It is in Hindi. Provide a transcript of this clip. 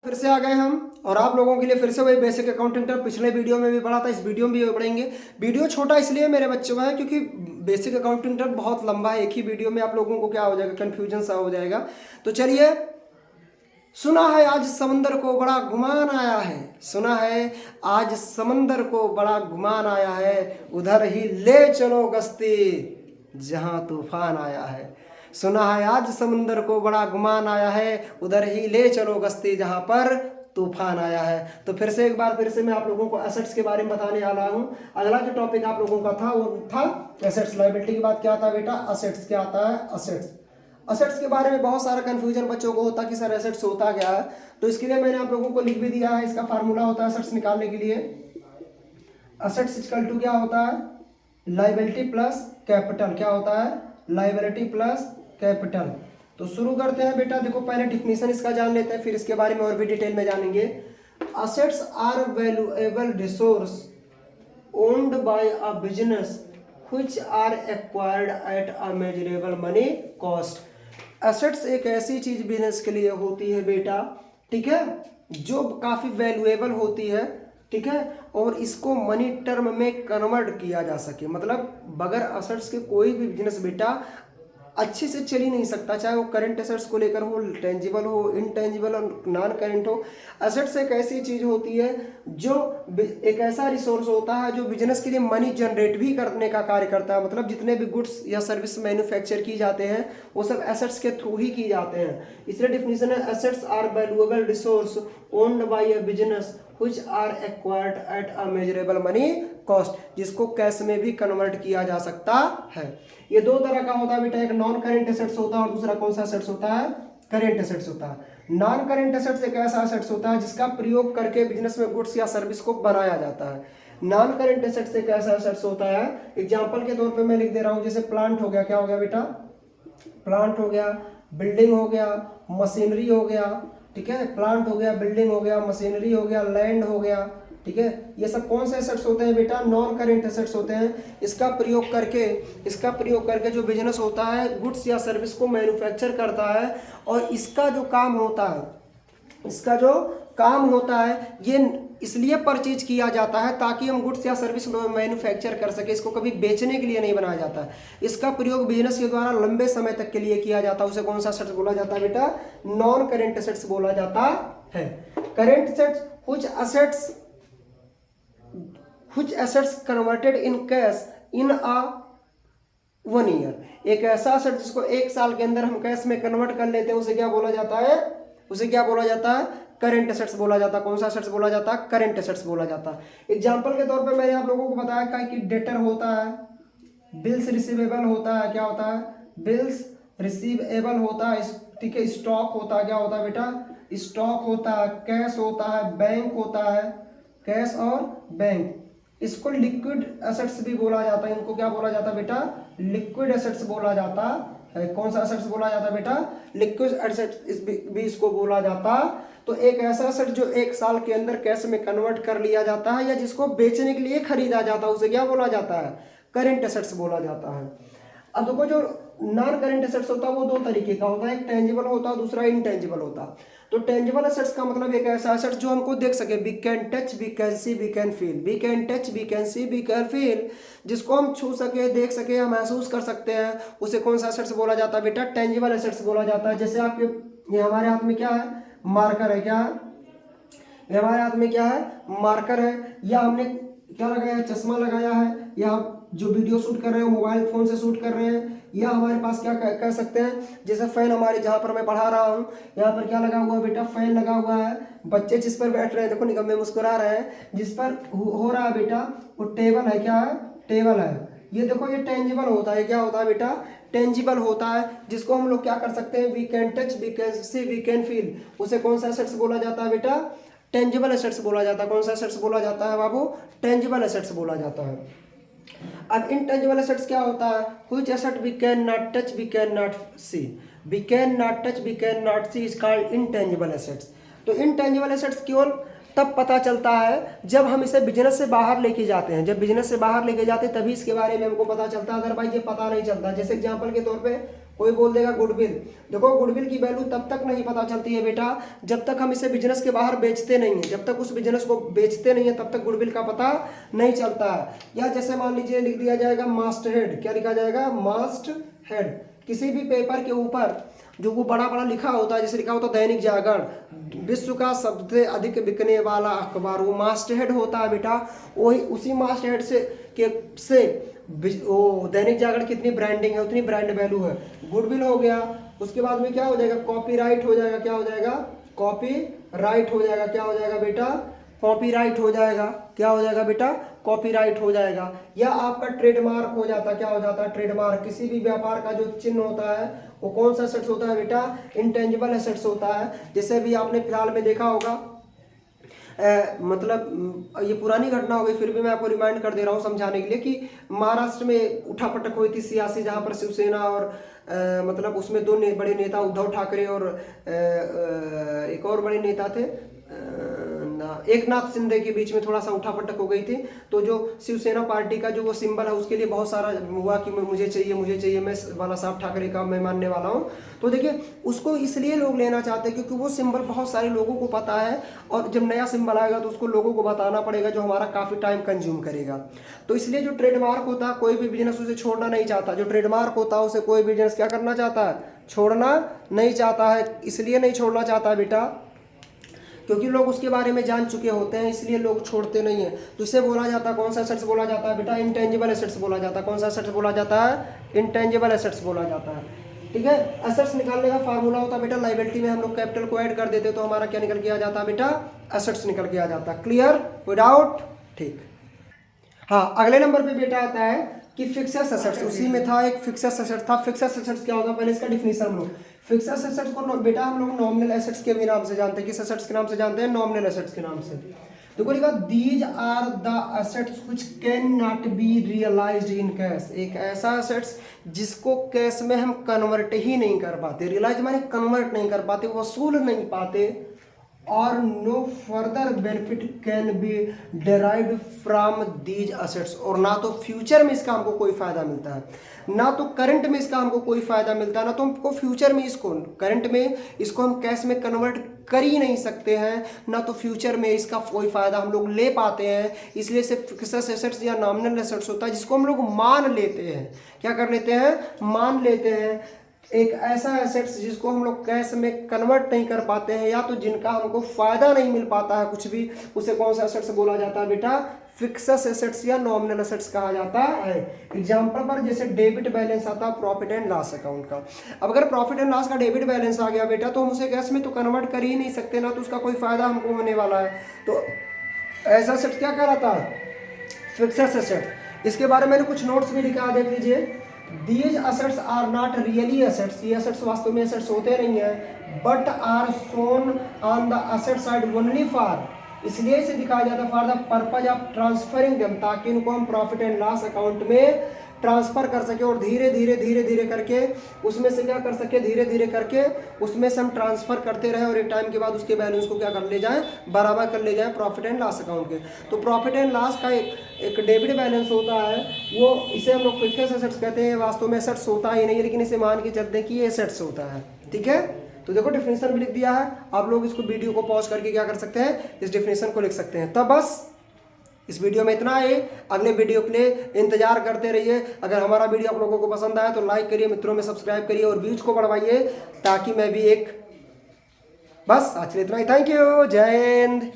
फिर से आ गए हम और आप लोगों के लिए फिर से वही बेसिक अकाउंटिंग टर्म पिछले वीडियो में भी पढ़ा था, इस वीडियो में भी पढ़ेंगे। वीडियो छोटा इसलिए मेरे बच्चों का है क्योंकि बेसिक अकाउंटिंग टर्म बहुत लंबा है, एक ही वीडियो में आप लोगों को क्या हो जाएगा, कन्फ्यूजन सा हो जाएगा। तो चलिए, सुना है आज समंदर को बड़ा गुमान आया है, सुना है आज समंदर को बड़ा गुमान आया है, उधर ही ले चलो गश्ती जहां तूफान आया है। सुना है आज समंदर को बड़ा गुमान आया है, उधर ही ले चलो गश्ती जहां पर तूफान आया है। तो फिर से एक बार फिर से मैं आप लोगों को एसेट्स के बारे में बताने वाला हूँ। अगला जो टॉपिक आप लोगों का था वो था एसेट्स। लायबिलिटी के बाद क्या आता है बेटा, असेट्स। क्या आता है, असेट्स। असेट्स के बारे में बहुत सारा कंफ्यूजन बच्चों को होता है कि सर एसेट्स होता क्या है। तो इसके लिए मैंने आप लोगों को लिख भी दिया है, इसका फार्मूला होता है एसेट्स निकालने के लिए। असेट्स इक्वल टू क्या होता है, लायबिलिटी प्लस कैपिटल। क्या होता है, लायबिलिटी प्लस कैपिटल। तो शुरू करते हैं बेटा। देखो पहले डिफिनीशन इसका जान लेते हैं, फिर इसके बारे में और भी डिटेल में जानेंगे। Assets are valuable resource owned by a business which are acquired at a measurable money cost. Assets एक ऐसी चीज बिजनेस के लिए होती है बेटा, ठीक है, जो काफी वैल्यूएबल होती है, ठीक है, और इसको मनी टर्म में कन्वर्ट किया जा सके। मतलब बगैर एसेट्स के कोई भी बिजनेस बेटा अच्छे से चल ही नहीं सकता, चाहे वो करंट एसेट्स को लेकर हो, टेंजिबल हो, इनटेंजिबल और नॉन करंट हो। एसेट्स एक ऐसी चीज होती है जो एक ऐसा रिसोर्स होता है जो बिजनेस के लिए मनी जनरेट भी करने का कार्य करता है। मतलब जितने भी गुड्स या सर्विस मैन्युफैक्चर की जाते हैं वो सब एसेट्स के थ्रू ही की जाते हैं। इसलिए डिफिनीशन है assets are valuable resource owned by a business which are acquired at a measurable money cost, जिसको कैश में भी कन्वर्ट किया जा सकता है। ये दो तरह का होता है बेटा, एक नॉन करेंट एसेट्स होता है और दूसरा कौन सा एसेट्स होता है, करेंट एसेट्स होता है। नॉन करेंट एसेट्स एक ऐसा एसेट्स होता है जिसका प्रयोग करके बिजनेस में गुड्स या सर्विस को बनाया जाता है। नॉन करेंट एसेट्स एक ऐसा एसेट्स होता है, एग्जांपल के तौर पे मैं लिख दे रहा हूं, जैसे प्लांट हो गया। क्या हो गया बेटा, प्लांट हो गया, बिल्डिंग हो गया, मशीनरी हो गया, ठीक है, प्लांट हो गया, बिल्डिंग हो गया, मशीनरी हो गया, लैंड हो गया, ठीक है। ये सब कौन से एसेट्स होते हैं बेटा, नॉन करेंट एसेट्स होते हैं। इसका प्रयोग करके जो बिजनेस होता है गुड्स या सर्विस को मैन्युफैक्चर करता है, और इसका जो काम होता है ये इसलिए परचेज किया जाता है ताकि हम गुड्स या सर्विस मैन्युफैक्चर कर सके। इसको कभी बेचने के लिए नहीं बनाया जाता है। इसका प्रयोग बिजनेस के द्वारा लंबे समय तक के लिए किया जाता है। उसे कौन सा एसेट्स बोला जाता है बेटा, नॉन करेंट एसेट्स बोला जाता है। Current assets which assets converted in cash in a 1 year। एक ऐसा एसेट जिसको 1 साल के अंदर हम कैश में कन्वर्ट कर लेते हैं उसे क्या बोला जाता है, करेंट एसेट्स बोला जाता है। कौन सा एसेट्स बोला जाता है, करेंट एसेट्स बोला जाता है। एग्जांपल के तौर पे मैंने आप लोगों को बताया कि डेटर होता है, बिल्स रिसीवेबल होता है। क्या होता है, बिल्स रिसीवेबल होता है, ठीक है, स्टॉक होता है। क्या होता है बेटा, स्टॉक होता है, कैश होता है, बैंक होता है, कैश और बैंक। इसको लिक्विड एसेट्स भी बोला जाता है। इनको क्या बोला जाता है बेटा, लिक्विड एसेट्स बोला जाता है। कौन सा एसेट्स बोला जाता है बेटा, लिक्विड एसेट्स भी इसको बोला जाता। तो एक ऐसा एसेट जो 1 साल के अंदर कैश में कन्वर्ट कर लिया जाता है या जिसको बेचने के लिए खरीदा जाता है उसे क्या बोला जाता है, करेंट एसेट्स बोला जाता है। अब देखो जो नॉन करेंट एसेट्स होता है वो 2 तरीके का होता है, एक टेंजिबल होता है, दूसरा इनटेंजिबल होता है। तो टेंजिबल एसेट्स का मतलब एक ऐसा एसेट्स जो हमको देख सके, we can touch, we can see, we can feel. We can touch, we can see, we can feel, जिसको हम छू सके, देख सके, हम महसूस कर सकते हैं, उसे कौन सा एसेट्स बोला जाता है बेटा, टेंजिबल एसेट्स बोला जाता है। जैसे आपके ये हमारे हाथ में क्या है, मार्कर है। क्या है, ये हमारे हाथ में क्या है, मार्कर है, या हमने क्या लगाया है, चश्मा लगाया है, या जो वीडियो शूट कर रहे हैं मोबाइल फोन से शूट कर रहे हैं, या हमारे पास क्या कह सकते हैं, जैसे फैन हमारे जहाँ पर मैं पढ़ा रहा हूँ यहाँ पर क्या लगा हुआ है बेटा, फैन लगा हुआ है। बच्चे जिस पर बैठ रहे हैं, देखो निकम्मे मुस्कुरा रहे हैं, जिस पर हो रहा है बेटा वो टेबल है। क्या है, टेबल है। ये देखो ये टेंजिबल होता है। क्या होता है बेटा, टेंजिबल होता है, जिसको हम लोग क्या कर सकते हैं, we can touch, we can see, we can feel. उसे कौन सा एसेट्स बोला जाता है बेटा, टेंजिबल एसेट्स बोला जाता है। कौन सा एसेट्स बोला जाता है बाबू, टेंजिबल एसेट्स बोला जाता है। अब इनटेंजिबल एसेट्स क्या होता है, which asset we can not touch, we can not see. We can not touch, we can not see is called intangible assets. तो इनटेंजिबल एसेट्स केवल तब पता चलता है जब हम इसे बिजनेस से बाहर लेके जाते हैं। जब बिजनेस से बाहर लेके जाते हैं तभी इसके बारे में हमको पता चलता है, अदरवाइज ये पता नहीं चलता। जैसे एग्जांपल के तौर पे कोई बोल देगा गुडविल। देखो गुडविल की वैल्यू तब तक नहीं पता चलती है बेटा जब तक हम इसे बिजनेस के बाहर बेचते नहीं हैं, जब तक उस बिजनेस को बेचते नहीं है तब तक गुडविल का पता नहीं चलता है। या जैसे मान लीजिए लिख दिया जाएगा मास्ट हेड, क्या लिखा जाएगा, मास्ट हेड। किसी भी पेपर के ऊपर जो वो बड़ा बड़ा लिखा होता है, जैसे लिखा होता है दैनिक जागरण विश्व का सबसे अधिक बिकने वाला अखबार, वो मास्ट हेड होता है बेटा। वही उसी मास्ट हेड से वो दैनिक जागरण कितनी ब्रांडिंग है उतनी ब्रांड वैल्यू है। गुडविल हो गया, उसके बाद में क्या हो जाएगा, कॉपीराइट हो जाएगा। क्या हो जाएगा, कॉपीराइट हो जाएगा। क्या हो जाएगा बेटा, कॉपीराइट हो जाएगा। क्या हो जाएगा बेटा, कॉपीराइट हो जाएगा। या आपका ट्रेडमार्क हो जाता है। क्या हो जाता है, ट्रेडमार्क। किसी भी व्यापार का जो चिन्ह होता है वो कौन सा एसेट्स होता है बेटा, इंटेंजिबल एसेट्स होता है। जैसे भी आपने फिलहाल में देखा होगा, मतलब ये पुरानी घटना हो गई फिर भी मैं आपको रिमाइंड कर दे रहा हूँ समझाने के लिए कि महाराष्ट्र में उठापटक हुई थी सियासी, जहाँ पर शिवसेना और मतलब उसमें दो बड़े नेता उद्धव ठाकरे और एक और बड़े नेता थे एकनाथ शिंदे के बीच में थोड़ा सा उठापटक हो गई थी। तो जो शिवसेना पार्टी का जो वो सिंबल है उसके लिए बहुत सारा हुआ कि मुझे चाहिए, मैं बाला साहब ठाकरे का मैं मानने वाला हूँ। तो देखिए उसको इसलिए लोग लेना चाहते हैं क्योंकि वो सिंबल बहुत सारे लोगों को पता है और जब नया सिंबल आएगा तो उसको लोगों को बताना पड़ेगा, जो हमारा काफ़ी टाइम कंज्यूम करेगा। तो इसलिए जो ट्रेडमार्क होता है कोई भी बिजनेस उसे छोड़ना नहीं चाहता। जो ट्रेडमार्क होता है उसे कोई बिजनेस क्या करना चाहता है, छोड़ना नहीं चाहता है। इसलिए नहीं छोड़ना चाहता है बेटा क्योंकि लोग उसके बारे में जान चुके होते हैं, इसलिए लोग छोड़ते नहीं हैं। तो इसे बोला जाता है, कौन सा एसेट्स बोला जाता है बेटा, इंटेंजिबल एसेट्स बोला जाता है। कौन सा एसेट्स बोला जाता है, इंटेंजिबल एसेट्स बोला जाता है। ठीक है, एसेट्स निकालने का फार्मूला होता है बेटा, लायबिलिटी में हम लोग कैपिटल को ऐड कर देते तो हमारा क्या निकल के आ जाता है बेटा, एसेट्स निकल के आ जाता है। क्लियर, विदाउट, ठीक। हाँ, अगले नंबर पे बेटा आता है कि फिक्सेड एसेट्स। उसी में था एक फिक्सेड एसेट था। फिक्सेड एसेट्स क्या होता है, पहले इसका डिफिनेशन हम लोग। फिक्सेड एसेट्स को बेटा हम लोग नॉमिनल एसेट्स के भी नाम से जानते हैं। किस एसेट्स के नाम से जानते हैं, नॉमिनल एसेट्स के नाम से। देखो लिखा, these are the assets which can not be realized in cash. एक ऐसा एसेट्स जिसको कैश में हम कन्वर्ट ही नहीं कर पाते। रियलाइज माने कन्वर्ट नहीं कर पाते, वसूल नहीं पाते। और no further benefit can be derived from these assets. और ना तो फ्यूचर में इसका हमको कोई फायदा मिलता है, ना तो करंट में इसका हमको कोई फायदा मिलता है, ना तो हमको फ्यूचर में इसको करंट में इसको हम कैश में कन्वर्ट कर ही नहीं सकते हैं, ना तो फ्यूचर में इसका कोई फायदा हम लोग ले पाते हैं। इसलिए सिर्फ फिक्सेड एसेट्स या नॉमिनल एसेट्स होता है जिसको हम लोग मान लेते हैं। क्या कर लेते हैं, मान लेते हैं। एक ऐसा एसेट्स जिसको हम लोग कैश में कन्वर्ट नहीं कर पाते हैं या तो जिनका हमको फायदा नहीं मिल पाता है कुछ भी, उसे कौन सा एसेट्स बोला जाता है बेटा, फिक्सेड एसेट्स या नॉमिनल एसेट्स कहा जाता है। एग्जांपल पर जैसे डेबिट बैलेंस आता है प्रॉफिट एंड लॉस अकाउंट का। अब अगर प्रॉफिट एंड लॉस का डेबिट बैलेंस आ गया बेटा तो हम उसे कैश में तो कन्वर्ट कर ही नहीं सकते, ना तो उसका कोई फायदा हमको होने वाला है। तो ऐसा एसेट्स क्या कहलाता है, फिक्सेड एसेट्स। इसके बारे में कुछ नोट्स भी लिखा है, देख लीजिए। These assets are not really assets, ये assets वास्तव में assets होते नहीं है, but are shown on the asset side only for, इसलिए इसे दिखाया जाता है for the purpose of transferring them, ताकि इनको हम प्रॉफिट एंड लॉस अकाउंट में ट्रांसफर कर सके और धीरे धीरे करके उसमें से क्या कर सके, धीरे धीरे करके उसमें से हम ट्रांसफर करते रहे और एक टाइम के बाद उसके बैलेंस को क्या कर ले जाएं, बराबर कर ले जाएं प्रॉफिट एंड लॉस अकाउंट के। तो प्रॉफिट एंड लॉस का एक डेबिट बैलेंस होता है, वो इसे हम लोग फिक्सेड एसेट्स कहते हैं। वास्तव में एसेट्स होता ही नहीं है, लेकिन इसे मान के चलते हैं कि ये एसेट्स होता है। ठीक है, तो देखो डिफिनेशन भी लिख दिया है, आप लोग इसको वीडियो को पॉज करके क्या कर सकते हैं, इस डिफिनेशन को लिख सकते हैं। तब बस इस वीडियो में इतना है, अगले वीडियो के लिए इंतजार करते रहिए। अगर हमारा वीडियो आप लोगों को पसंद आया तो लाइक करिए, मित्रों में सब्सक्राइब करिए और व्यूज को बढ़वाइए ताकि मैं भी एक, बस आज के लिए इतना ही। थैंक यू, जय हिंद।